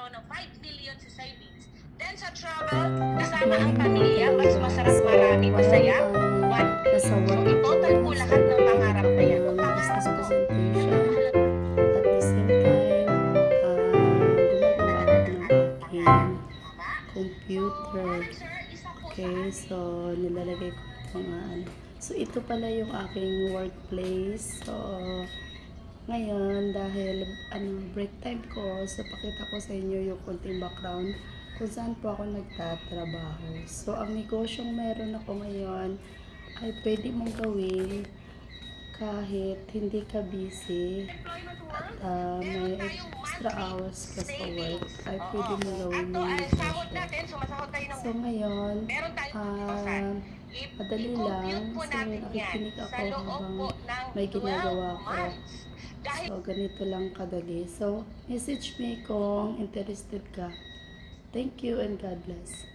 magkakaroon ng 5 million sa savings. Then sa travel, kasama ang pamilya, mas masarap, marami, masaya, 1 billion. So, i-total po lahat ng pangarap na yan. Kung pangarap business mo, presentation. At the same time, gumagawa ako ng aking computer. Okay, so nilalagay ko itong So, ito pala yung aking workplace. So, ngayon, dahil break time ko, so pakita ko sa inyo yung konting background kung saan po ako nagtatrabaho. So, ang negosyong meron ako ngayon ay pwede mong gawin kahit hindi ka busy at may extra hours ka sa work, ay pwede mo gawin yung negosyo. So, ngayon, madali lang. So, nakikinig ako habang may ginagawa ko. So, ganito lang kadali. So, message me kung interested ka. Thank you and God bless.